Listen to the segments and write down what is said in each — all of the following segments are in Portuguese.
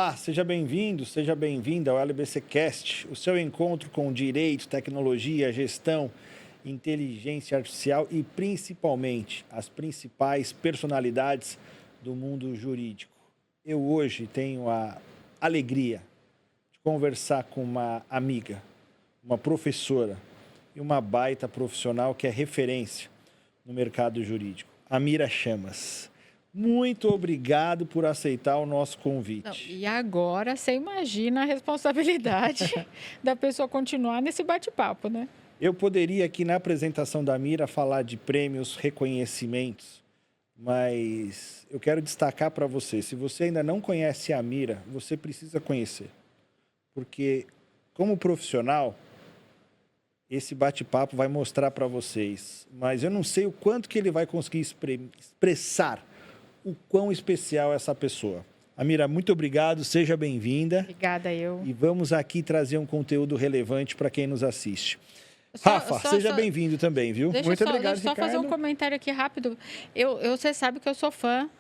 Olá, seja bem-vindo, seja bem-vinda ao LBC Cast, o seu encontro com direito, tecnologia, gestão, inteligência artificial e principalmente as principais personalidades do mundo jurídico. Eu hoje tenho a alegria de conversar com uma amiga, uma professora e uma baita profissional que é referência no mercado jurídico, Amira Chamas. Muito obrigado por aceitar o nosso convite. Não, e agora você imagina a responsabilidade da pessoa continuar nesse bate-papo, né? Eu poderia aqui na apresentação da Amira falar de prêmios, reconhecimentos, mas eu quero destacar para você, se você ainda não conhece a Amira, você precisa conhecer. Porque como profissional, esse bate-papo vai mostrar para vocês, mas eu não sei o quanto que ele vai conseguir expressar o quão especial é essa pessoa. Amira, muito obrigado, seja bem-vinda. Obrigada, eu. E vamos aqui trazer um conteúdo relevante para quem nos assiste. Rafa, seja bem-vindo também, viu? Muito obrigado, Ricardo. Deixa eu só fazer um comentário aqui rápido. Você sabe que eu sou fã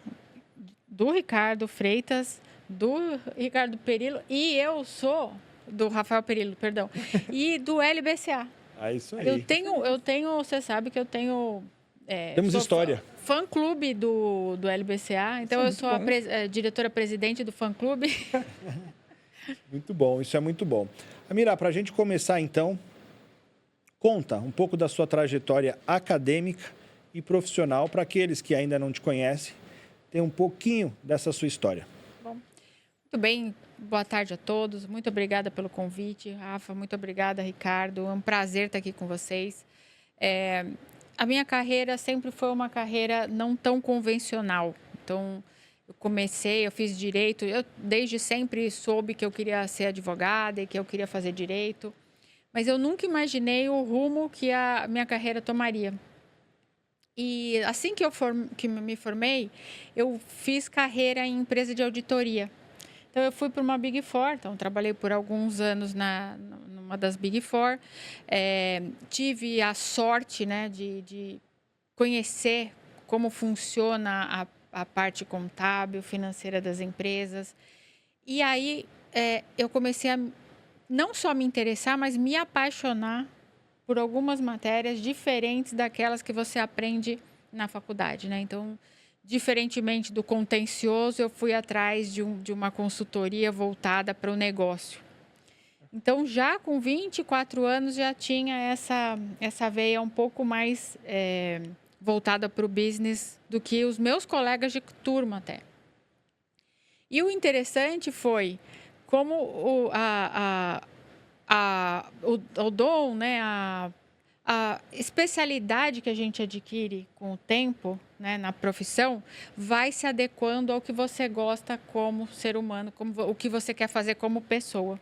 do Ricardo Freitas, do Ricardo Perillo, e eu sou do Rafael Perillo, perdão, e do LBCA. Isso aí. Eu tenho, você sabe que eu tenho... Temos história. Fã-clube do LBCA, então eu sou a diretora-presidente do fã-clube. Muito bom, isso é muito bom. Amira, para a gente começar então, conta um pouco da sua trajetória acadêmica e profissional para aqueles que ainda não te conhecem, tem um pouquinho dessa sua história. Bom, muito bem, boa tarde a todos, muito obrigada pelo convite, Rafa, muito obrigada, Ricardo, é um prazer estar aqui com vocês. A minha carreira sempre foi uma carreira não tão convencional. Então, eu fiz direito. Eu desde sempre soube que eu queria ser advogada e que eu queria fazer direito. Mas eu nunca imaginei o rumo que a minha carreira tomaria. E assim que me formei, eu fiz carreira em empresa de auditoria. Então, eu fui para uma Big Four, então trabalhei por alguns anos numa das Big Four. Tive a sorte, né, de conhecer como funciona a parte contábil, financeira das empresas. E aí eu comecei a não só me interessar, mas me apaixonar por algumas matérias diferentes daquelas que você aprende na faculdade, né? Então, diferentemente do contencioso, eu fui atrás de uma consultoria voltada para o negócio. Então, já com 24 anos, já tinha essa veia um pouco mais voltada para o business do que os meus colegas de turma até. E o interessante foi como o dom, né, a especialidade que a gente adquire com o tempo, né, na profissão, vai se adequando ao que você gosta como ser humano, o que você quer fazer como pessoa.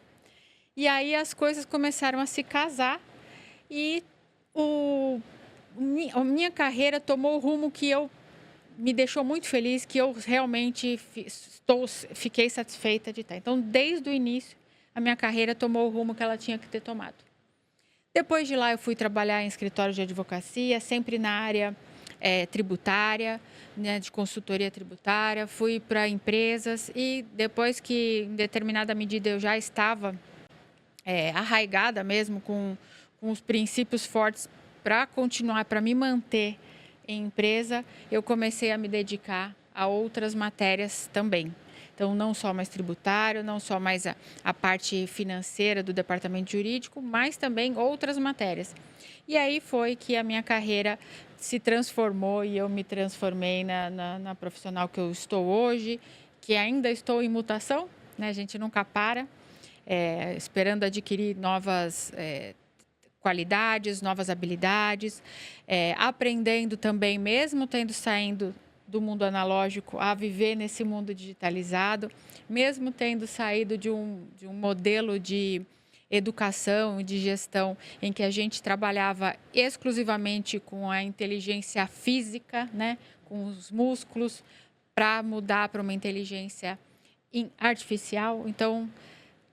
E aí as coisas começaram a se casar e a minha carreira tomou o rumo que me deixou muito feliz, que eu realmente fiquei satisfeita de estar. Então, desde o início, a minha carreira tomou o rumo que ela tinha que ter tomado. Depois de lá, eu fui trabalhar em escritório de advocacia, sempre na área tributária, né, de consultoria tributária. Fui para empresas e depois que, em determinada medida, eu já estava arraigada mesmo com os princípios fortes para continuar, para me manter em empresa, eu comecei a me dedicar a outras matérias também. Então, não só mais tributário, não só mais a parte financeira do departamento jurídico, mas também outras matérias. E aí foi que a minha carreira se transformou e eu me transformei na profissional que eu estou hoje, que ainda estou em mutação, né? A gente nunca para, esperando adquirir novas qualidades, novas habilidades, aprendendo também, mesmo saindo do mundo analógico, a viver nesse mundo digitalizado, mesmo tendo saído de um modelo de educação e de gestão em que a gente trabalhava exclusivamente com a inteligência física, né, com os músculos, para mudar para uma inteligência artificial. Então,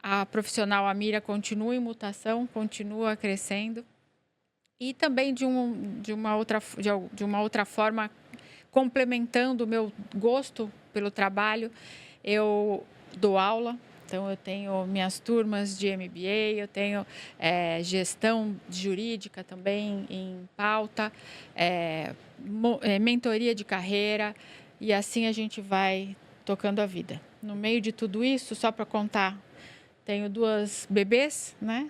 a profissional Amira continua em mutação, continua crescendo. E também de uma outra forma, complementando o meu gosto pelo trabalho, eu dou aula. Então, eu tenho minhas turmas de MBA, eu tenho gestão jurídica também em pauta, mentoria de carreira, e assim a gente vai tocando a vida. No meio de tudo isso, só para contar, tenho 2 bebês, né?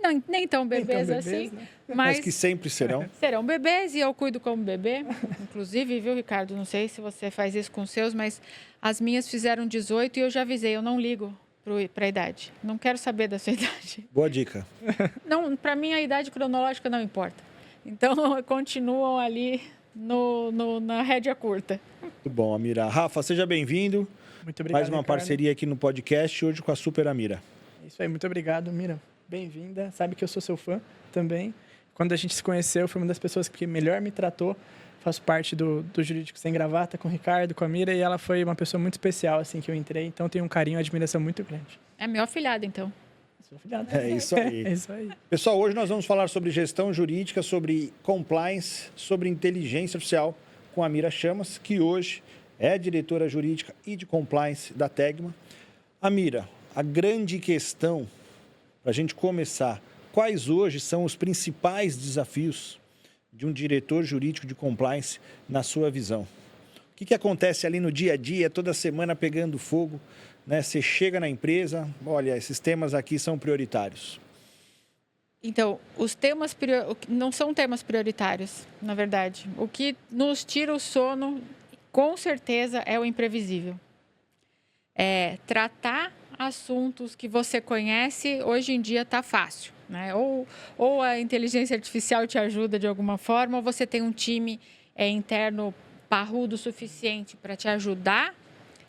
Não, nem tão bebês assim, né? Mas que sempre serão. Serão bebês e eu cuido como bebê. Inclusive, viu, Ricardo? Não sei se você faz isso com os seus, mas as minhas fizeram 18 e eu já avisei, eu não ligo para a idade. Não quero saber da sua idade. Boa dica. Não, para mim a idade cronológica não importa. Então, continuam ali na rédea curta. Muito bom, Amira. Rafa, seja bem-vindo. Muito obrigado, Mais uma Ricardo. parceria aqui no podcast, hoje com a Super Amira. Isso aí, muito obrigado, Mira. Bem-vinda. Sabe que eu sou seu fã também. Quando a gente se conheceu, foi uma das pessoas que melhor me tratou. Faço parte do Jurídico Sem Gravata, com o Ricardo, com a Mira, e ela foi uma pessoa muito especial assim que eu entrei. Então, tenho um carinho e admiração muito grande. É meu afilhado, então. Sou afilhado. É isso aí. É isso aí. Pessoal, hoje nós vamos falar sobre gestão jurídica, sobre compliance, sobre inteligência artificial com a Amira Chamas, que hoje é diretora jurídica e de compliance da Tegma. Amira, a grande questão, para a gente começar, quais hoje são os principais desafios de um diretor jurídico de compliance na sua visão? O que acontece ali no dia a dia, toda semana pegando fogo, né? Você chega na empresa, olha, esses temas aqui são prioritários. Então, os temas não são temas prioritários, na verdade. O que nos tira o sono, com certeza, é o imprevisível. Tratar assuntos que você conhece, hoje em dia está fácil, né? Ou a inteligência artificial te ajuda de alguma forma, ou você tem um time interno parrudo o suficiente para te ajudar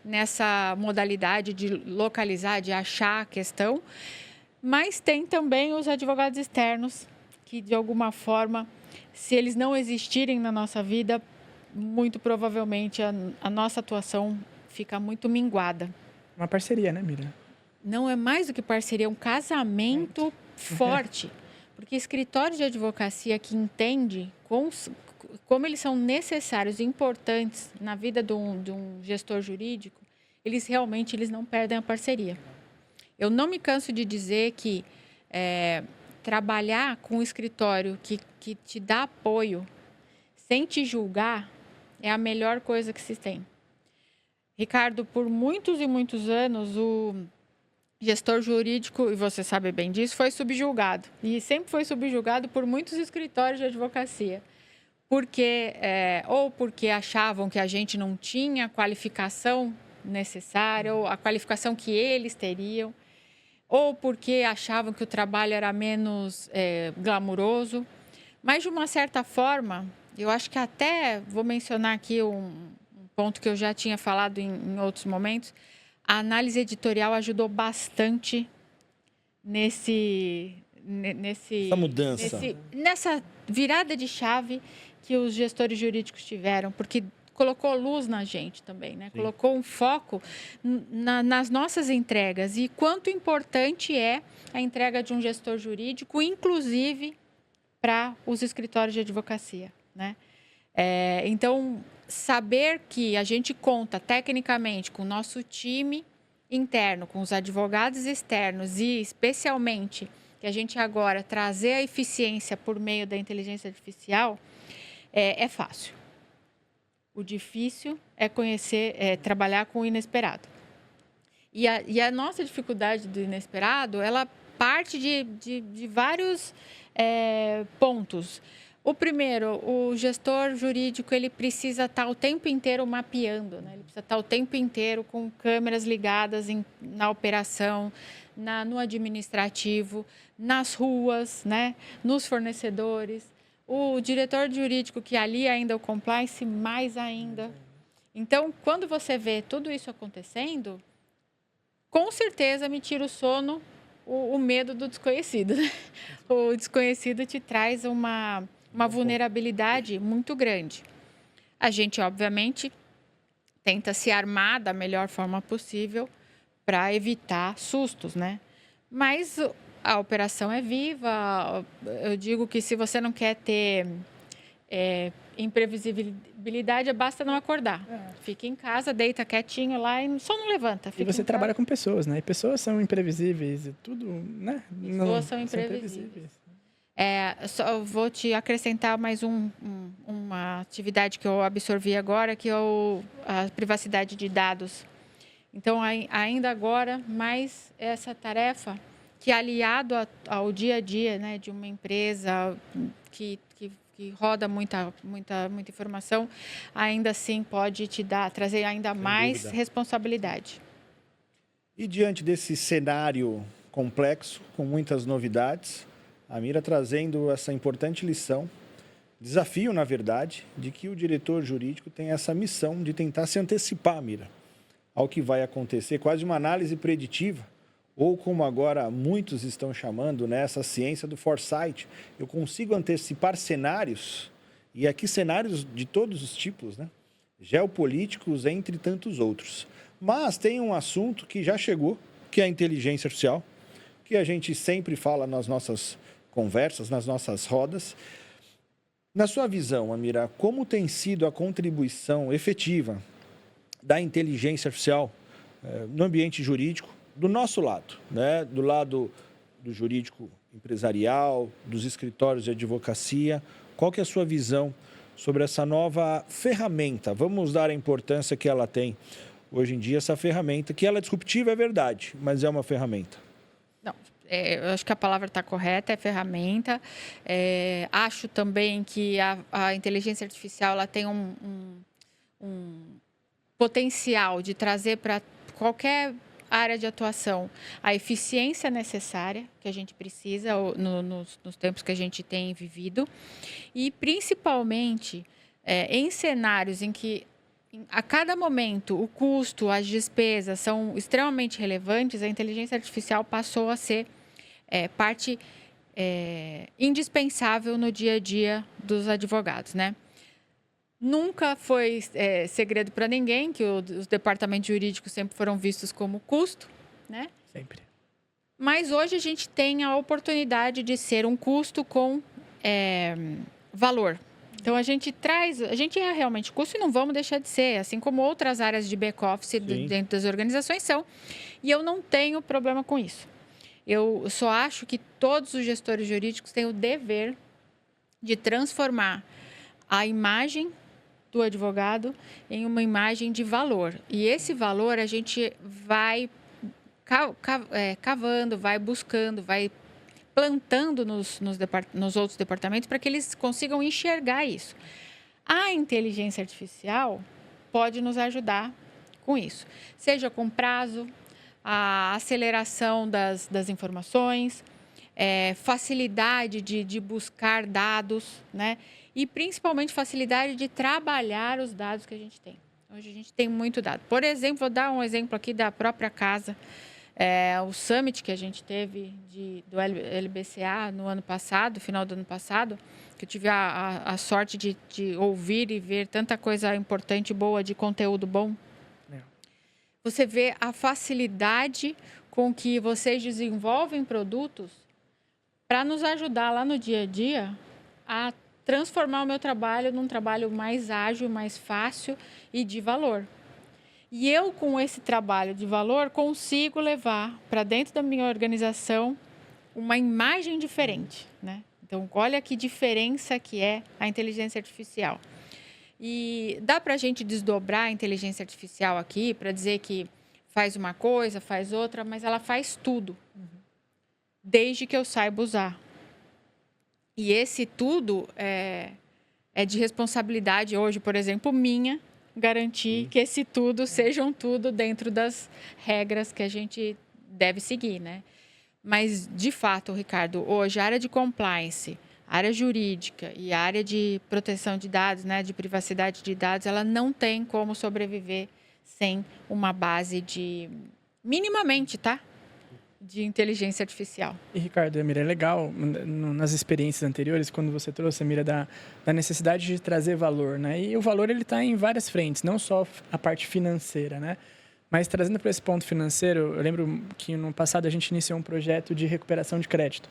nessa modalidade de localizar, de achar a questão. Mas tem também os advogados externos, que de alguma forma, se eles não existirem na nossa vida, muito provavelmente a nossa atuação fica muito minguada. Uma parceria, né, Mira? Não é mais do que parceria, é um casamento forte. Porque escritório de advocacia que entende como eles são necessários e importantes na vida de um gestor jurídico, eles não perdem a parceria. Eu não me canso de dizer que trabalhar com um escritório que te dá apoio sem te julgar é a melhor coisa que se tem. Ricardo, por muitos e muitos anos, o gestor jurídico, e você sabe bem disso, foi subjulgado. E sempre foi subjulgado por muitos escritórios de advocacia. Ou porque achavam que a gente não tinha a qualificação necessária, ou a qualificação que eles teriam, ou porque achavam que o trabalho era menos glamuroso. Mas, de uma certa forma, eu acho que até vou mencionar aqui um ponto que eu já tinha falado em outros momentos, a análise editorial ajudou bastante Essa mudança. Nessa virada de chave que os gestores jurídicos tiveram, porque colocou luz na gente também, né? Sim. Colocou um foco nas nossas entregas e quanto importante é a entrega de um gestor jurídico, inclusive para os escritórios de advocacia, né? Então, saber que a gente conta tecnicamente com o nosso time interno, com os advogados externos e, especialmente, que a gente agora trazer a eficiência por meio da inteligência artificial, é fácil. O difícil é trabalhar com o inesperado. E a nossa dificuldade do inesperado, ela parte de vários pontos. O primeiro, o gestor jurídico, ele precisa estar o tempo inteiro mapeando, né? Ele precisa estar o tempo inteiro com câmeras ligadas na operação, no administrativo, nas ruas, né? Nos fornecedores. O diretor jurídico, que ali ainda o compliance, mais ainda. Então, quando você vê tudo isso acontecendo, com certeza me tira o sono o medo do desconhecido, né? O desconhecido te traz uma vulnerabilidade muito grande. A gente, obviamente, tenta se armar da melhor forma possível para evitar sustos, né? Mas a operação é viva. Eu digo que se você não quer ter imprevisibilidade, basta não acordar. Fica em casa, deita quietinho lá e só não levanta. E você trabalha com pessoas, né? E pessoas são imprevisíveis e tudo, né? Pessoas são imprevisíveis. Só vou te acrescentar mais uma atividade que eu absorvi agora, que é a privacidade de dados. Então, ainda agora, mais essa tarefa que, aliado ao dia a dia, né, de uma empresa que roda muita informação, ainda assim pode trazer ainda mais responsabilidade. E diante desse cenário complexo, com muitas novidades, a Mira trazendo essa importante lição, desafio, na verdade, de que o diretor jurídico tem essa missão de tentar se antecipar, Mira, ao que vai acontecer, quase uma análise preditiva, ou como agora muitos estão chamando, né, essa ciência do foresight. Eu consigo antecipar cenários, e aqui cenários de todos os tipos, né? Geopolíticos, entre tantos outros. Mas tem um assunto que já chegou, que é a inteligência artificial, que a gente sempre fala nas nossas conversas, nas nossas rodas. Na sua visão, Amira, como tem sido a contribuição efetiva da inteligência artificial no ambiente jurídico, do nosso lado, né? Do lado do jurídico empresarial, dos escritórios de advocacia? Qual que é a sua visão sobre essa nova ferramenta? Vamos dar a importância que ela tem hoje em dia, essa ferramenta, que ela é disruptiva, é verdade, mas é uma ferramenta. Não, eu acho que a palavra está correta, é ferramenta. Acho também que a inteligência artificial ela tem um potencial de trazer para qualquer área de atuação a eficiência necessária que a gente precisa nos tempos que a gente tem vivido, e principalmente em cenários em que a cada momento o custo, as despesas são extremamente relevantes, a inteligência artificial passou a ser parte indispensável no dia a dia dos advogados, né? Nunca foi segredo para ninguém que os departamentos jurídicos sempre foram vistos como custo, né? Sempre. Mas hoje a gente tem a oportunidade de ser um custo com valor. Então, a gente é realmente custo e não vamos deixar de ser, assim como outras áreas de back-office dentro das organizações são. E eu não tenho problema com isso. Eu só acho que todos os gestores jurídicos têm o dever de transformar a imagem do advogado em uma imagem de valor. E esse valor a gente vai cavando, vai buscando, vai plantando nos outros departamentos para que eles consigam enxergar isso. A inteligência artificial pode nos ajudar com isso, seja com prazo, a aceleração das informações, facilidade de buscar dados, né? E principalmente facilidade de trabalhar os dados que a gente tem. Hoje a gente tem muito dado. Por exemplo, vou dar um exemplo aqui da própria casa. O Summit que a gente teve do LBCA no ano passado, final do ano passado, que eu tive a sorte de ouvir e ver tanta coisa importante e boa, de conteúdo bom. Você vê a facilidade com que vocês desenvolvem produtos para nos ajudar lá no dia a dia a transformar o meu trabalho num trabalho mais ágil, mais fácil e de valor. E eu, com esse trabalho de valor, consigo levar para dentro da minha organização uma imagem diferente, né? Então, olha que diferença que é a inteligência artificial. E dá para a gente desdobrar a inteligência artificial aqui para dizer que faz uma coisa, faz outra, mas ela faz tudo, desde que eu saiba usar. E esse tudo é de responsabilidade hoje, por exemplo, minha, garantir que esse tudo seja um tudo dentro das regras que a gente deve seguir, né? Mas, de fato, Ricardo, hoje a área de compliance, a área jurídica e a área de proteção de dados, né, de privacidade de dados, ela não tem como sobreviver sem uma base minimamente, tá? De inteligência artificial. E, Ricardo, Amira, é legal nas experiências anteriores, quando você trouxe, Amira, da necessidade de trazer valor, né? E o valor, ele está em várias frentes, não só a parte financeira, né? Mas trazendo para esse ponto financeiro, eu lembro que no passado a gente iniciou um projeto de recuperação de crédito.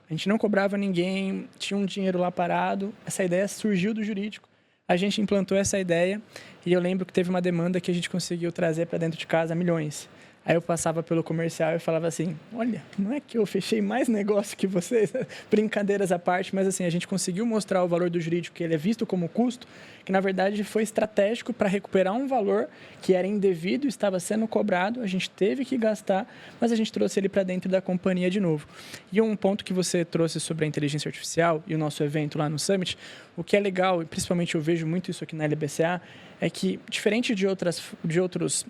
A gente não cobrava ninguém, tinha um dinheiro lá parado. Essa ideia surgiu do jurídico. A gente implantou essa ideia e eu lembro que teve uma demanda que a gente conseguiu trazer para dentro de casa milhões. Aí eu passava pelo comercial e falava assim, olha, não é que eu fechei mais negócio que vocês, brincadeiras à parte, mas assim, a gente conseguiu mostrar o valor do jurídico, que ele é visto como custo, que na verdade foi estratégico para recuperar um valor que era indevido, estava sendo cobrado, a gente teve que gastar, mas a gente trouxe ele para dentro da companhia de novo. E um ponto que você trouxe sobre a inteligência artificial e o nosso evento lá no Summit, o que é legal, e principalmente eu vejo muito isso aqui na LBCA, é que diferente de outros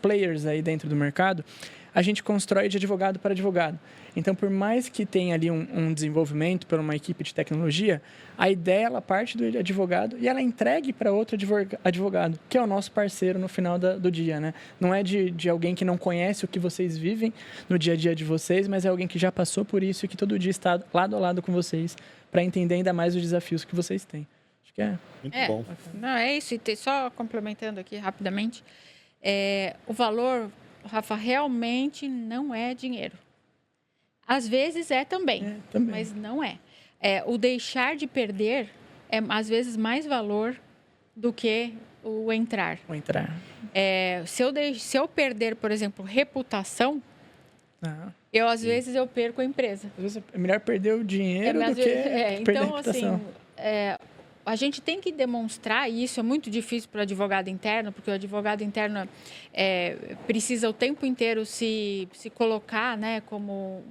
players aí dentro do mercado, a gente constrói de advogado para advogado. Então, por mais que tenha ali um desenvolvimento por uma equipe de tecnologia, a ideia ela parte do advogado e ela é entregue para outro advogado, que é o nosso parceiro no final do dia, né? Não é de alguém que não conhece o que vocês vivem no dia a dia de vocês, mas é alguém que já passou por isso e que todo dia está lado a lado com vocês para entender ainda mais os desafios que vocês têm. Acho que é muito bom. Não, é isso. E só complementando aqui rapidamente, o valor, Rafa, realmente não é dinheiro. Às vezes é também. Mas não é. O deixar de perder é, às vezes, mais valor do que o entrar. Se eu perder, por exemplo, reputação, às vezes eu perco a empresa. Às vezes é melhor perder o dinheiro do que perder então, a reputação. Assim, a gente tem que demonstrar, e isso é muito difícil para o advogado interno, porque o advogado interno precisa o tempo inteiro se colocar, né, como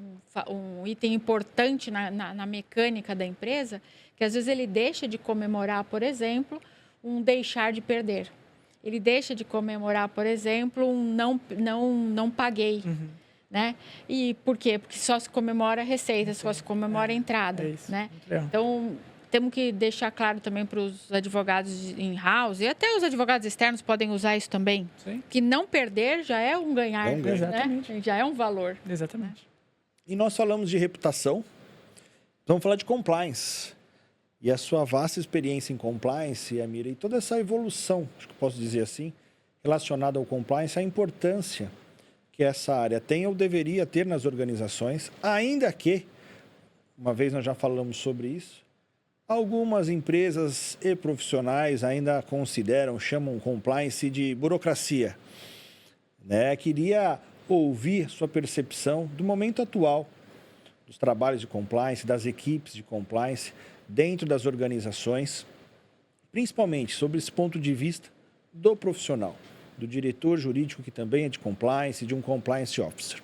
um item importante na mecânica da empresa, que às vezes ele deixa de comemorar, por exemplo, um deixar de perder. Ele deixa de comemorar, por exemplo, um não paguei. Né? E por quê? Porque só se comemora a receita, só se comemora a entrada. Né? Então, temos que deixar claro também para os advogados in-house, e até os advogados externos podem usar isso também, que não perder já é um ganhar, Exatamente. Né? Já é um valor. Exatamente. Né? E nós falamos de reputação, vamos falar de compliance. E a sua vasta experiência em compliance, Amira, e toda essa evolução, acho que posso dizer assim, relacionada ao compliance, a importância que essa área tem ou deveria ter nas organizações, ainda que, uma vez nós já falamos sobre isso, algumas empresas e profissionais ainda chamam compliance de burocracia. Né? Queria ouvir sua percepção do momento atual dos trabalhos de compliance, das equipes de compliance dentro das organizações, principalmente sobre esse ponto de vista do profissional, do diretor jurídico que também é de compliance, de um compliance officer.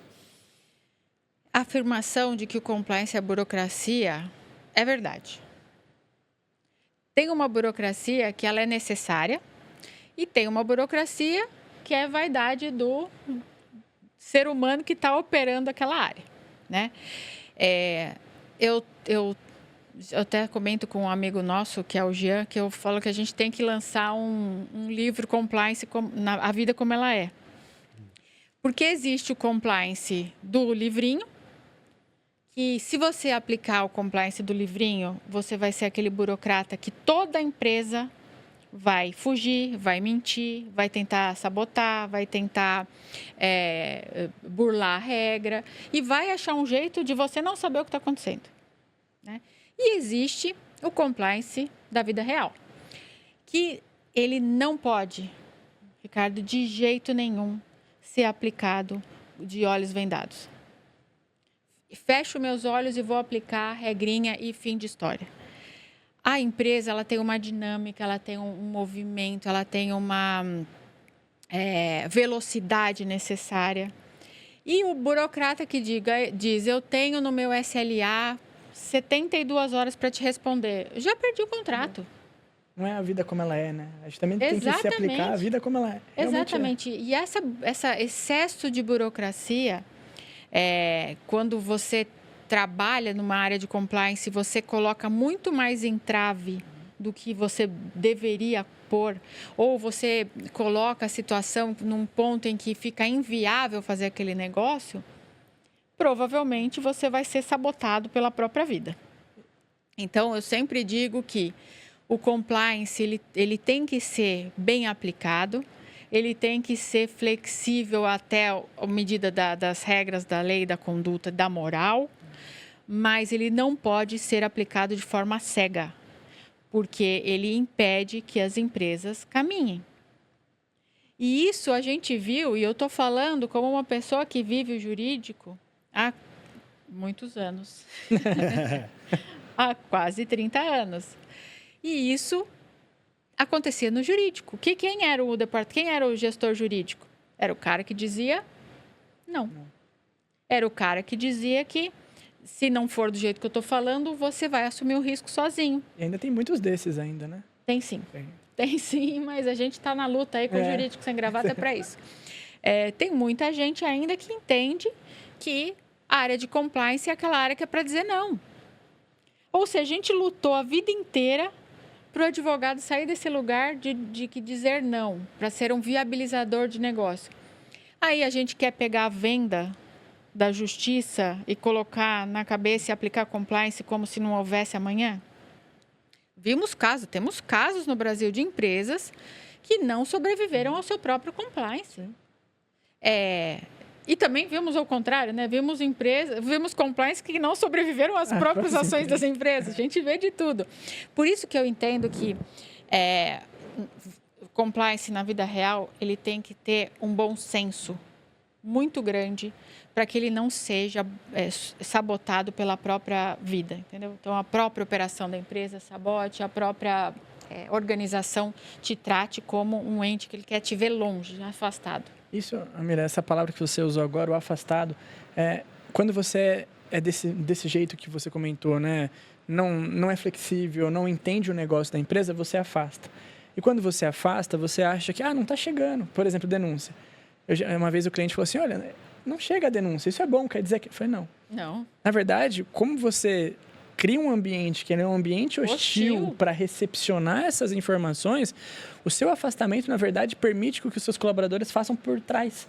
A afirmação de que o compliance é burocracia é verdade. Tem uma burocracia que ela é necessária e tem uma burocracia que é vaidade do ser humano que está operando aquela área, né? Eu até comento com um amigo nosso, que é o Jean, que eu falo que a gente tem que lançar um livro compliance, a vida como ela é. Porque existe o compliance do livrinho, que se você aplicar o compliance do livrinho, você vai ser aquele burocrata que toda empresa vai fugir, vai mentir, vai tentar sabotar, vai tentar burlar a regra e vai achar um jeito de você não saber o que está acontecendo, né? E existe o compliance da vida real, que ele não pode, Ricardo, de jeito nenhum, ser aplicado de olhos vendados. Fecho meus olhos e vou aplicar a regrinha e fim de história. A empresa ela tem uma dinâmica, ela tem um movimento, ela tem uma velocidade necessária. E o burocrata que diz, eu tenho no meu SLA 72 horas para te responder. Já perdi o contrato. Não é a vida como ela é, né? A gente também tem que se aplicar a vida como ela é. Exatamente. E essa excesso de burocracia, quando você trabalha numa área de compliance, você coloca muito mais entrave do que você deveria pôr, ou você coloca a situação num ponto em que fica inviável fazer aquele negócio, provavelmente você vai ser sabotado pela própria vida. Então, eu sempre digo que o compliance ele tem que ser bem aplicado, ele tem que ser flexível até a medida das regras da lei, da conduta, da moral, mas ele não pode ser aplicado de forma cega, porque ele impede que as empresas caminhem. E isso a gente viu, e eu estou falando como uma pessoa que vive o jurídico há muitos anos, há quase 30 anos. E isso acontecia no jurídico. Quem era o gestor jurídico? Era o cara que dizia não. Era o cara que dizia que, se não for do jeito que eu estou falando, você vai assumir o risco sozinho. E ainda tem muitos desses ainda, né? Tem sim. Tem sim, mas a gente está na luta aí com o jurídico sem gravata para isso. Tem muita gente ainda que entende que a área de compliance é aquela área que é para dizer não. Ou seja, a gente lutou a vida inteira para o advogado sair desse lugar de dizer não, para ser um viabilizador de negócio. Aí a gente quer pegar a venda da justiça e colocar na cabeça e aplicar compliance como se não houvesse amanhã? Temos casos no Brasil de empresas que não sobreviveram ao seu próprio compliance. E também vimos ao contrário, né? Vimos compliance que não sobreviveram às próprias ações das empresas. A gente vê de tudo. Por isso que eu entendo que compliance na vida real, ele tem que ter um bom senso muito grande para que ele não seja sabotado pela própria vida, entendeu? Então, a própria operação da empresa sabote, a própria organização te trate como um ente que ele quer te ver longe, afastado. Isso, Amira, essa palavra que você usou agora, o afastado, quando você é desse jeito que você comentou, né? Não é flexível, não entende o negócio da empresa, você afasta. E quando você afasta, você acha que não está chegando. Por exemplo, denúncia. Uma vez o cliente falou assim, olha, não chega a denúncia, isso é bom, quer dizer que... Eu falei, não. Não. Na verdade, como você cria um ambiente que é um ambiente hostil para recepcionar essas informações, o seu afastamento, na verdade, permite que os seus colaboradores façam por trás.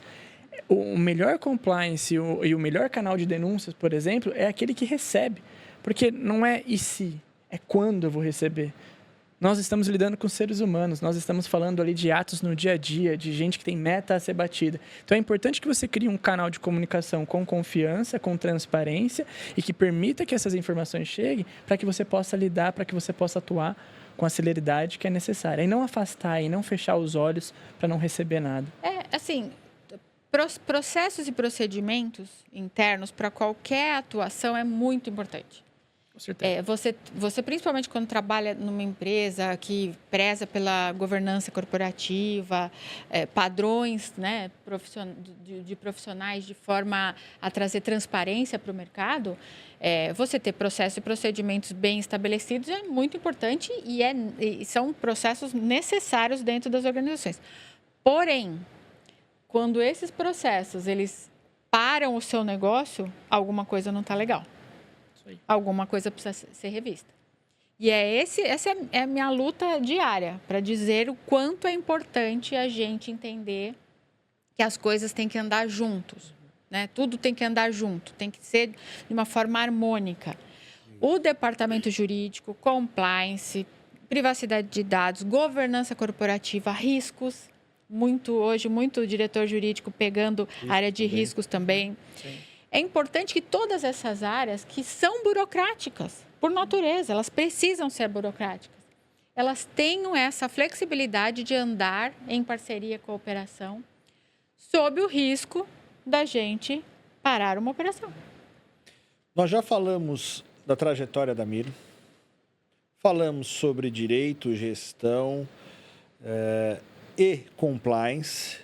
O melhor compliance e o melhor canal de denúncias, por exemplo, é aquele que recebe. Porque não é e se, é quando eu vou receber. Nós estamos lidando com seres humanos, nós estamos falando ali de atos no dia a dia, de gente que tem meta a ser batida. Então, é importante que você crie um canal de comunicação com confiança, com transparência e que permita que essas informações cheguem para que você possa lidar, para que você possa atuar com a celeridade que é necessária. E não afastar, e não fechar os olhos para não receber nada. Processos e procedimentos internos para qualquer atuação é muito importante. Com certeza. Você, principalmente quando trabalha numa empresa que preza pela governança corporativa, padrões, né, de profissionais de forma a trazer transparência para o mercado, você ter processos e procedimentos bem estabelecidos é muito importante e são processos necessários dentro das organizações. Porém, quando esses processos eles param o seu negócio, alguma coisa não está legal. Alguma coisa precisa ser revista. E essa é a minha luta diária, para dizer o quanto é importante a gente entender que as coisas têm que andar juntos, né? Tudo tem que andar junto, tem que ser de uma forma harmônica. O departamento jurídico, compliance, privacidade de dados, governança corporativa, riscos, hoje muito diretor jurídico pegando a área de riscos também. Sim. É importante que todas essas áreas que são burocráticas, por natureza, elas precisam ser burocráticas. Elas tenham essa flexibilidade de andar em parceria com a operação, sob o risco da gente parar uma operação. Nós já falamos da trajetória da Mira, falamos sobre direito, gestão e compliance,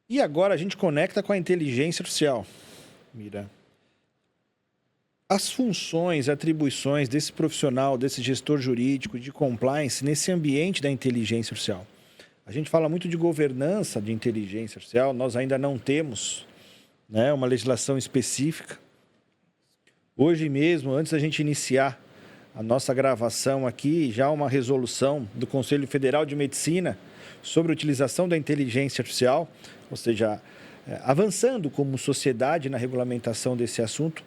e agora a gente conecta com a inteligência artificial. Mira, as funções, atribuições desse profissional, desse gestor jurídico de compliance nesse ambiente da inteligência artificial. A gente fala muito de governança de inteligência artificial, nós ainda não temos, né, uma legislação específica. Hoje mesmo, antes da gente iniciar a nossa gravação aqui, já uma resolução do Conselho Federal de Medicina sobre a utilização da inteligência artificial, ou seja, avançando como sociedade na regulamentação desse assunto.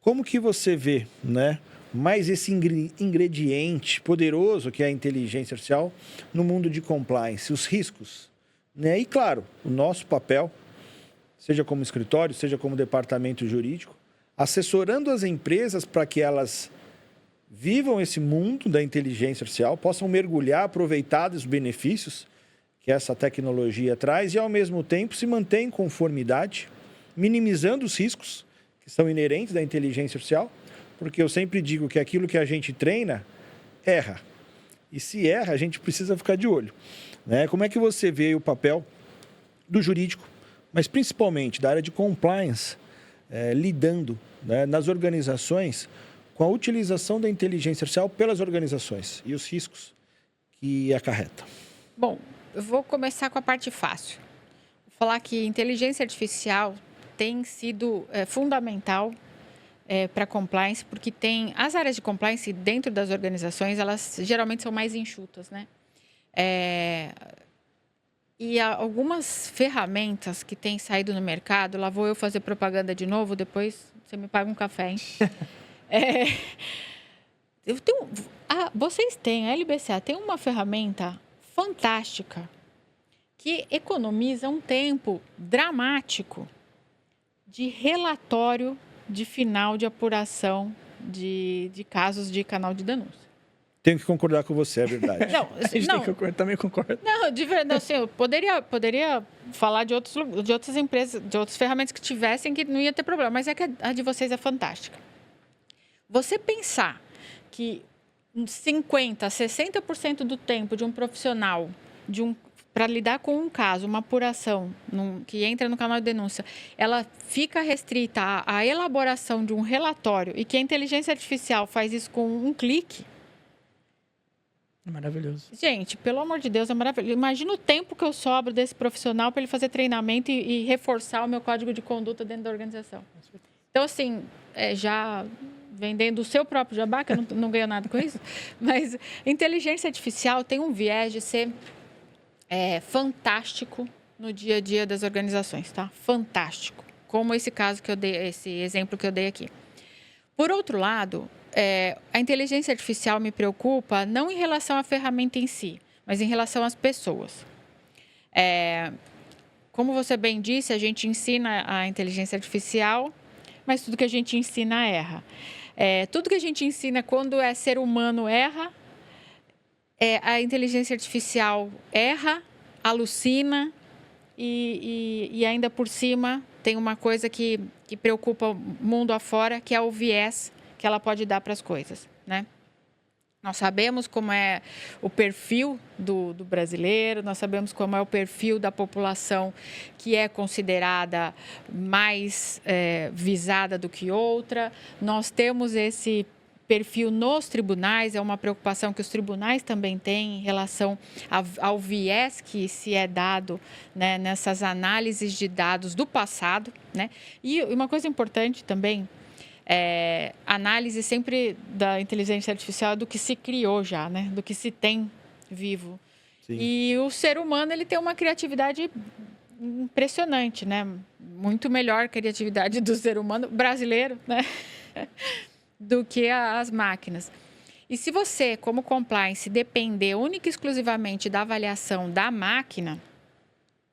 Como que você vê, né, mais esse ingrediente poderoso que é a inteligência artificial no mundo de compliance, os riscos, né? E, claro, o nosso papel, seja como escritório, seja como departamento jurídico, assessorando as empresas para que elas vivam esse mundo da inteligência artificial, possam mergulhar, aproveitar dos benefícios que essa tecnologia traz e, ao mesmo tempo, se manter em conformidade, minimizando os riscos que são inerentes da inteligência artificial, porque eu sempre digo que aquilo que a gente treina, erra. E se erra, a gente precisa ficar de olho, né? Como é que você vê o papel do jurídico, mas principalmente da área de compliance, lidando, né, nas organizações com a utilização da inteligência artificial pelas organizações e os riscos que acarreta? Bom, eu vou começar com a parte fácil. Vou falar que inteligência artificial tem sido fundamental para compliance, porque tem as áreas de compliance dentro das organizações, elas geralmente são mais enxutas, né? E há algumas ferramentas que têm saído no mercado, lá vou eu fazer propaganda de novo, depois você me paga um café, hein? Vocês têm, a LBCA tem uma ferramenta fantástica que economiza um tempo dramático de relatório de final de apuração de casos de canal de denúncia. Tenho que concordar com você, é verdade. Também concordo. Não, de verdade, assim, eu poderia falar de outras empresas, de outras ferramentas que tivessem que não ia ter problema, mas é que a de vocês é fantástica. Você pensar que 50%, 60% do tempo de um profissional para lidar com um caso, uma apuração que entra no canal de denúncia, ela fica restrita à elaboração de um relatório e que a inteligência artificial faz isso com um clique. É maravilhoso. Gente, pelo amor de Deus, é maravilhoso. Imagina o tempo que eu sobro desse profissional para ele fazer treinamento e reforçar o meu código de conduta dentro da organização. Então, assim, já vendendo o seu próprio jabá, que eu não ganho nada com isso, mas inteligência artificial tem um viés de ser fantástico no dia a dia das organizações, tá? Fantástico. Como esse caso que eu dei, esse exemplo que eu dei aqui. Por outro lado, a inteligência artificial me preocupa não em relação à ferramenta em si, mas em relação às pessoas. Como você bem disse, a gente ensina a inteligência artificial, mas tudo que a gente ensina erra. Tudo que a gente ensina quando é ser humano erra, a inteligência artificial erra, alucina e ainda por cima tem uma coisa que preocupa o mundo afora, que é o viés que ela pode dar para as coisas, né? Nós sabemos como é o perfil do brasileiro, nós sabemos como é o perfil da população que é considerada mais visada do que outra. Nós temos esse perfil nos tribunais, é uma preocupação que os tribunais também têm em relação ao viés que se é dado, né, nessas análises de dados do passado, né? E uma coisa importante também, análise sempre da inteligência artificial do que se criou já, né? Do que se tem vivo. Sim. E o ser humano, ele tem uma criatividade impressionante, né? Muito melhor criatividade do ser humano brasileiro, né? Do que as máquinas. E se você, como compliance, depender única e exclusivamente da avaliação da máquina,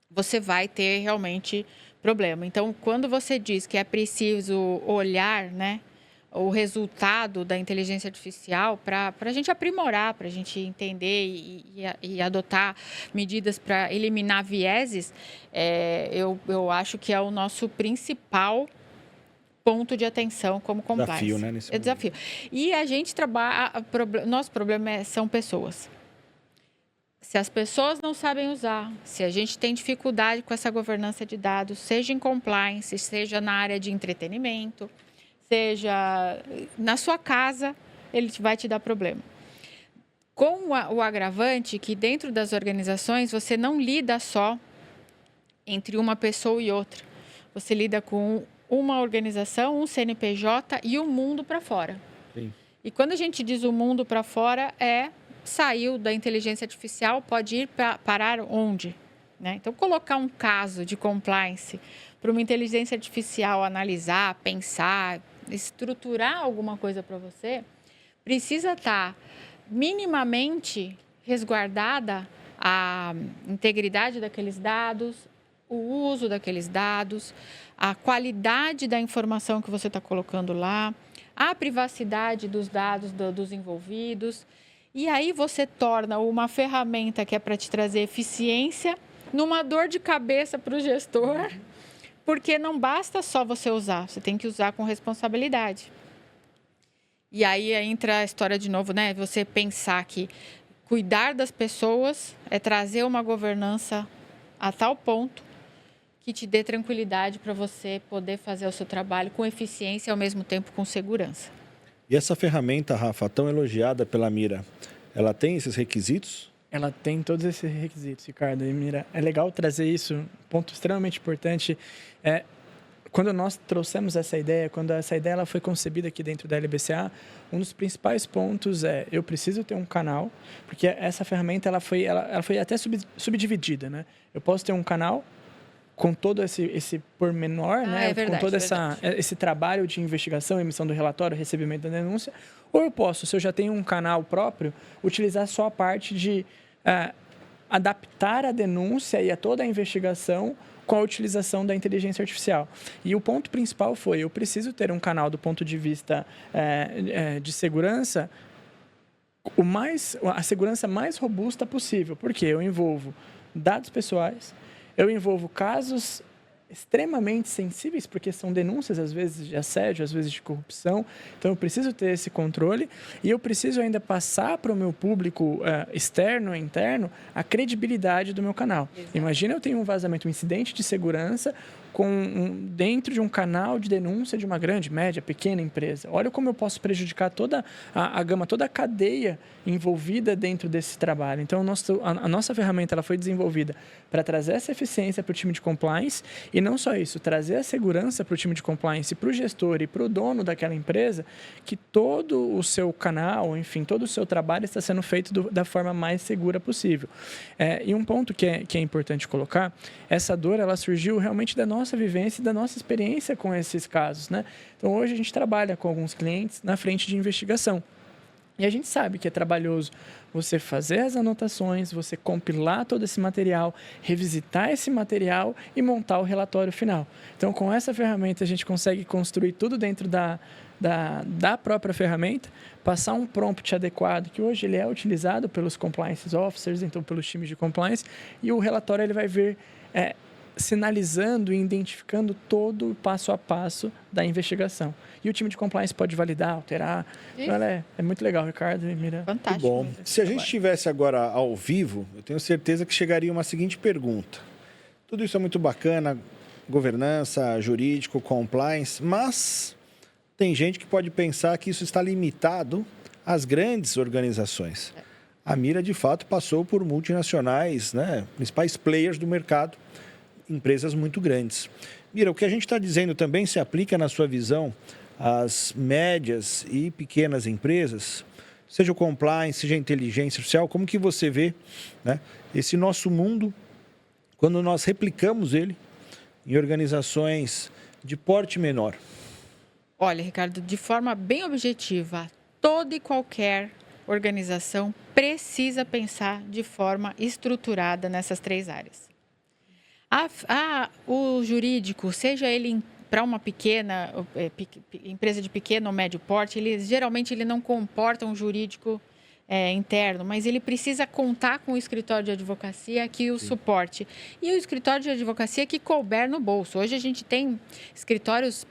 você vai ter realmente problema. Então, quando você diz que é preciso olhar, né, o resultado da inteligência artificial para a gente aprimorar, para a gente entender e adotar medidas para eliminar vieses, eu acho que é o nosso principal ponto de atenção como compliance. Desafio, né? Nesse desafio. E a gente trabalha... Nosso problema são pessoas. Se as pessoas não sabem usar, se a gente tem dificuldade com essa governança de dados, seja em compliance, seja na área de entretenimento, seja na sua casa, ele vai te dar problema. Com o agravante que dentro das organizações você não lida só entre uma pessoa e outra. Você lida com uma organização, um CNPJ e o mundo para fora. Sim. E quando a gente diz o mundo para fora, saiu da inteligência artificial, pode ir parar onde? Né? Então, colocar um caso de compliance para uma inteligência artificial analisar, pensar, estruturar alguma coisa para você, precisa estar minimamente resguardada a integridade daqueles dados, o uso daqueles dados, a qualidade da informação que você está colocando lá, a privacidade dos dados dos envolvidos. E aí você torna uma ferramenta que é para te trazer eficiência numa dor de cabeça para o gestor, porque não basta só você usar, você tem que usar com responsabilidade. E aí entra a história de novo, né? Você pensar que cuidar das pessoas é trazer uma governança a tal ponto que te dê tranquilidade para você poder fazer o seu trabalho com eficiência e ao mesmo tempo com segurança. E essa ferramenta, Rafa, tão elogiada pela Mira, ela tem esses requisitos? Ela tem todos esses requisitos, Ricardo. E Mira, é legal trazer isso, um ponto extremamente importante. Quando nós trouxemos essa ideia, quando essa ideia ela foi concebida aqui dentro da LBCA, um dos principais pontos eu preciso ter um canal, porque essa ferramenta ela foi até subdividida, né? Eu posso ter um canal com todo esse pormenor, né? É verdade, com todo esse trabalho de investigação, emissão do relatório, recebimento da denúncia, ou eu posso, se eu já tenho um canal próprio, utilizar só a parte de adaptar a denúncia e a toda a investigação com a utilização da inteligência artificial. E o ponto principal foi, eu preciso ter um canal do ponto de vista de segurança, a segurança mais robusta possível, porque eu envolvo dados pessoais, eu envolvo casos extremamente sensíveis, porque são denúncias, às vezes, de assédio, às vezes de corrupção. Então, eu preciso ter esse controle e eu preciso ainda passar para o meu público externo e interno a credibilidade do meu canal. Exato. Imagina eu tenho um vazamento, um incidente de segurança dentro de um canal de denúncia de uma grande, média, pequena empresa. Olha como eu posso prejudicar toda a gama, toda a cadeia envolvida dentro desse trabalho. Então, a nossa ferramenta ela foi desenvolvida para trazer essa eficiência para o time de compliance e não só isso, trazer a segurança para o time de compliance, para o gestor e para o dono daquela empresa, que todo o seu canal, enfim, todo o seu trabalho está sendo feito da forma mais segura possível. E um ponto que é importante colocar, essa dor ela surgiu realmente da nossa vivência e da nossa experiência com esses casos, né? Então, hoje a gente trabalha com alguns clientes na frente de investigação. E a gente sabe que é trabalhoso você fazer as anotações, você compilar todo esse material, revisitar esse material e montar o relatório final. Então, com essa ferramenta, a gente consegue construir tudo dentro da própria ferramenta, passar um prompt adequado, que hoje ele é utilizado pelos compliance officers, então pelos times de compliance, e o relatório ele vai vir sinalizando e identificando todo o passo a passo da investigação. E o time de compliance pode validar, alterar. Então, é muito legal, Ricardo e Mira. Fantástico. Bom, se a gente estivesse agora ao vivo, eu tenho certeza que chegaria uma seguinte pergunta. Tudo isso é muito bacana, governança, jurídico, compliance, mas tem gente que pode pensar que isso está limitado às grandes organizações. A Mira, de fato, passou por multinacionais, né, principais players do mercado, empresas muito grandes. Mira, o que a gente está dizendo também se aplica, na sua visão, às médias e pequenas empresas, seja o compliance, seja a inteligência artificial, como que você vê, né, esse nosso mundo, quando nós replicamos ele em organizações de porte menor? Olha, Ricardo, de forma bem objetiva, toda e qualquer organização precisa pensar de forma estruturada nessas 3 áreas. O jurídico, seja ele para uma pequena empresa de pequeno ou médio porte, geralmente ele não comporta um jurídico interno, mas ele precisa contar com o escritório de advocacia que o suporte. E o escritório de advocacia que couber no bolso. Hoje a gente tem escritórios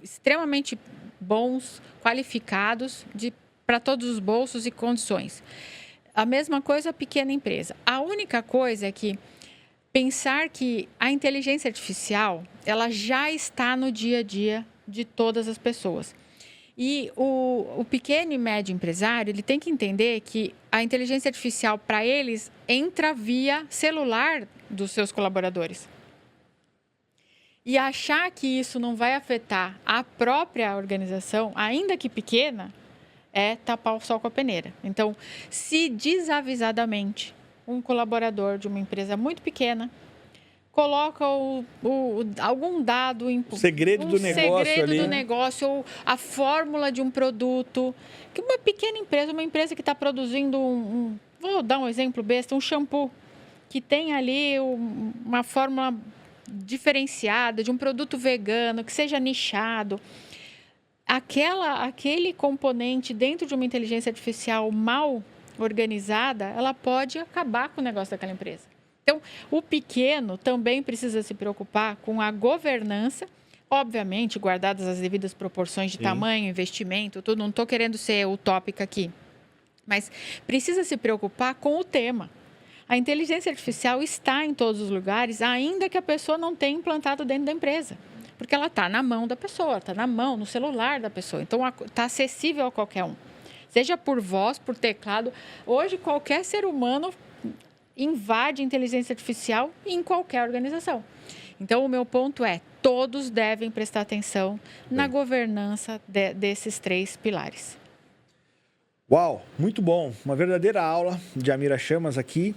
extremamente bons, qualificados, para todos os bolsos e condições. A mesma coisa a pequena empresa. A única coisa é que pensar que a inteligência artificial ela já está no dia a dia de todas as pessoas. E o pequeno e médio empresário ele tem que entender que a inteligência artificial, para eles, entra via celular dos seus colaboradores. E achar que isso não vai afetar a própria organização, ainda que pequena, é tapar o sol com a peneira. Então, se desavisadamente um colaborador de uma empresa muito pequena coloca algum dado, o segredo do negócio, ou a fórmula de um produto, que uma pequena empresa, uma empresa que está produzindo vou dar um exemplo besta, um shampoo, que tem ali uma fórmula diferenciada, de um produto vegano, que seja nichado, aquele componente dentro de uma inteligência artificial mal organizada, ela pode acabar com o negócio daquela empresa. Então, o pequeno também precisa se preocupar com a governança, obviamente, guardadas as devidas proporções de tamanho, investimento, tudo. Não estou querendo ser utópica aqui, mas precisa se preocupar com o tema. A inteligência artificial está em todos os lugares, ainda que a pessoa não tenha implantado dentro da empresa. Porque ela está na mão da pessoa, está na mão, no celular da pessoa. Então, está acessível a qualquer um. Seja por voz, por teclado. Hoje, qualquer ser humano invade inteligência artificial em qualquer organização. Então, o meu ponto é, todos devem prestar atenção na governança desses 3 pilares. Uau, muito bom. Uma verdadeira aula de Amira Chamas aqui.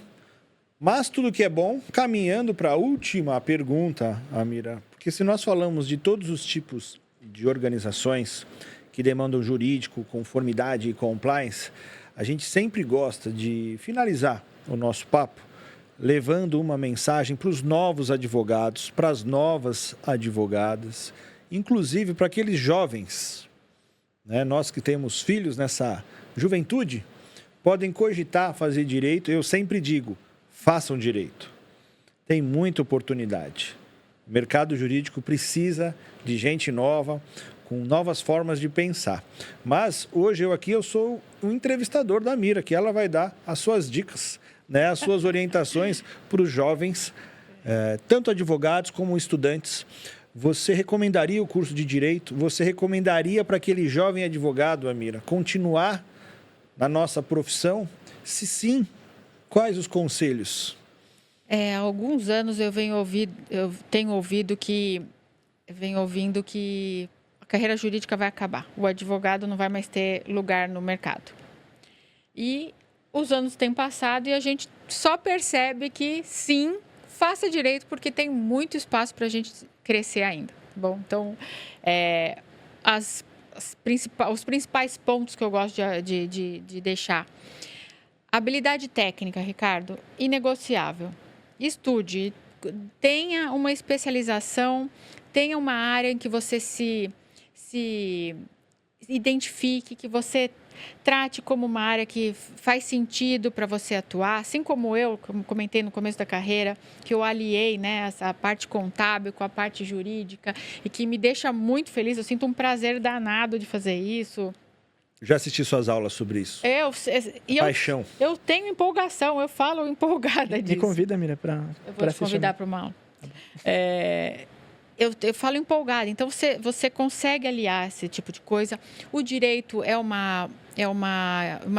Mas tudo que é bom, caminhando para a última pergunta, Amira. Porque se nós falamos de todos os tipos de organizações que demandam jurídico, conformidade e compliance, a gente sempre gosta de finalizar o nosso papo levando uma mensagem para os novos advogados, para as novas advogadas, inclusive para aqueles jovens, né? Nós que temos filhos nessa juventude, podem cogitar fazer direito. Eu sempre digo, façam direito. Tem muita oportunidade. O mercado jurídico precisa de gente nova, com novas formas de pensar. Mas hoje eu sou o entrevistador da Mira, que ela vai dar as suas dicas, né, as suas orientações para os jovens, tanto advogados como estudantes. Você recomendaria o curso de Direito? Você recomendaria para aquele jovem advogado, Amira, continuar na nossa profissão? Se sim, quais os conselhos? Há alguns anos eu tenho ouvindo que a carreira jurídica vai acabar. O advogado não vai mais ter lugar no mercado. E os anos têm passado e a gente só percebe que sim, faça direito, porque tem muito espaço para a gente crescer ainda. Bom, então, os principais pontos que eu gosto de deixar. Habilidade técnica, Ricardo, inegociável. Estude, tenha uma especialização, tenha uma área em que você se identifique, que você trate como uma área que faz sentido para você atuar, assim como eu comentei no começo da carreira, que eu aliei, né, essa parte contábil com a parte jurídica e que me deixa muito feliz. Eu sinto um prazer danado de fazer isso. Já assisti suas aulas sobre isso. Paixão. Eu tenho empolgação, eu falo empolgada disso. Me convida, Mira, para assistir. Eu vou te convidar para uma aula. Eu falo empolgada, então você consegue aliar esse tipo de coisa. O direito é uma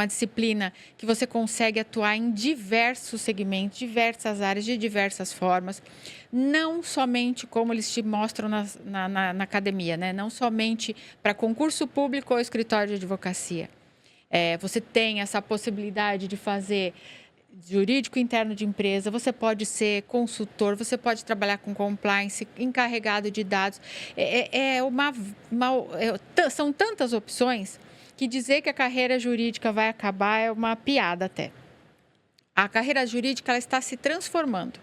disciplina que você consegue atuar em diversos segmentos, diversas áreas, de diversas formas. Não somente como eles te mostram na academia, né? Não somente para concurso público ou escritório de advocacia. Você tem essa possibilidade de fazer jurídico interno de empresa, você pode ser consultor, você pode trabalhar com compliance, encarregado de dados. São tantas opções que dizer que a carreira jurídica vai acabar é uma piada até. A carreira jurídica ela está se transformando.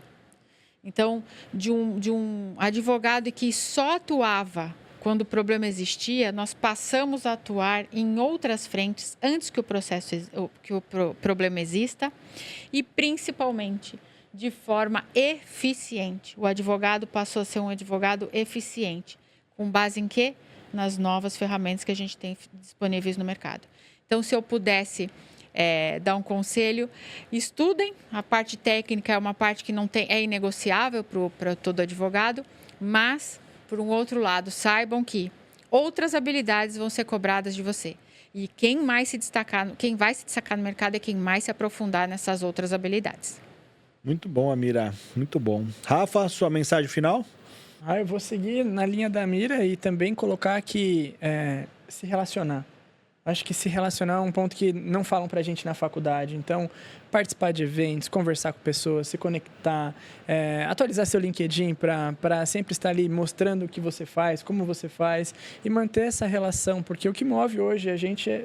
Então, de um advogado que só atuava quando o problema existia, nós passamos a atuar em outras frentes antes que o problema exista e, principalmente, de forma eficiente. O advogado passou a ser um advogado eficiente. Com base em quê? Nas novas ferramentas que a gente tem disponíveis no mercado. Então, se eu pudesse dar um conselho, estudem. A parte técnica é uma parte que é inegociável para todo advogado, mas por um outro lado, saibam que outras habilidades vão ser cobradas de você. E quem vai se destacar no mercado é quem mais se aprofundar nessas outras habilidades. Muito bom, Amira. Muito bom. Rafa, sua mensagem final? Eu vou seguir na linha da Mira e também colocar que se relacionar. Acho que se relacionar é um ponto que não falam pra gente na faculdade. Então, participar de eventos, conversar com pessoas, se conectar, atualizar seu LinkedIn para sempre estar ali mostrando o que você faz, como você faz e manter essa relação. Porque o que move hoje a gente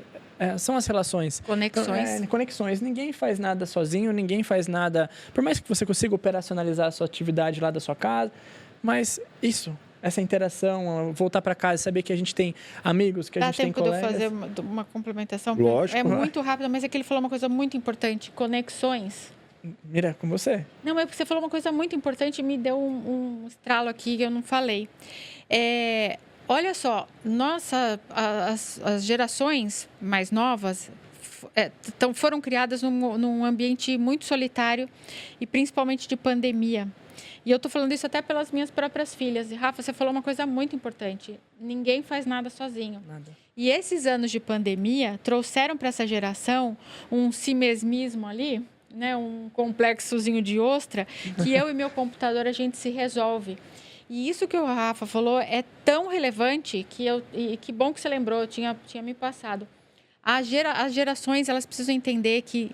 são as relações. Conexões. Então, conexões. Ninguém faz nada sozinho, ninguém faz nada... Por mais que você consiga operacionalizar a sua atividade lá da sua casa, mas essa interação, voltar para casa, saber que a gente tem amigos, que a gente tem colegas. Dá tempo de eu fazer uma complementação? Lógico. É muito rápido, mas é que ele falou uma coisa muito importante, conexões. Mira, com você. Não, é porque você falou uma coisa muito importante e me deu um estralo aqui que eu não falei. Olha só, as gerações mais novas foram criadas num ambiente muito solitário e principalmente de pandemia. E eu estou falando isso até pelas minhas próprias filhas. E, Rafa, você falou uma coisa muito importante. Ninguém faz nada sozinho. Nada. E esses anos de pandemia trouxeram para essa geração um si-mesmismo ali, né, um complexozinho de ostra, que eu e meu computador a gente se resolve. E isso que o Rafa falou é tão relevante e que bom que você lembrou, tinha me passado. As gerações, elas precisam entender que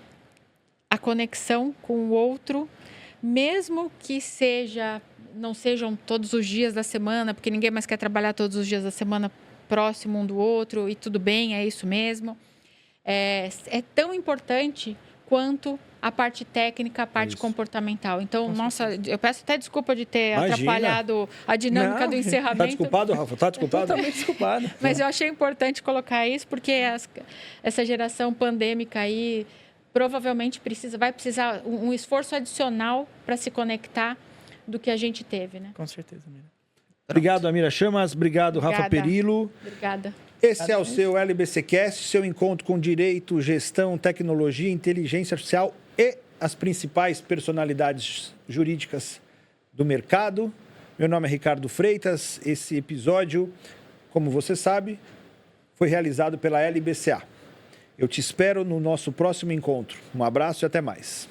a conexão com o outro, mesmo que não sejam todos os dias da semana, porque ninguém mais quer trabalhar todos os dias da semana próximo um do outro, e tudo bem, é isso mesmo, é tão importante quanto a parte técnica, a parte comportamental. Então, eu peço até desculpa de ter atrapalhado a dinâmica do encerramento. Tá desculpado, Rafa? Tá desculpado? Totalmente desculpado. Mas eu achei importante colocar isso, porque essa geração pandêmica aí provavelmente vai precisar um esforço adicional para se conectar do que a gente teve, né? Com certeza, Mira. Obrigado, Amira Chamas. Obrigado, Rafa Perillo. Obrigada. Esse é o seu LBCcast, seu encontro com direito, gestão, tecnologia, inteligência artificial e as principais personalidades jurídicas do mercado. Meu nome é Ricardo Freitas. Esse episódio, como você sabe, foi realizado pela LBCA. Eu te espero no nosso próximo encontro. Um abraço e até mais.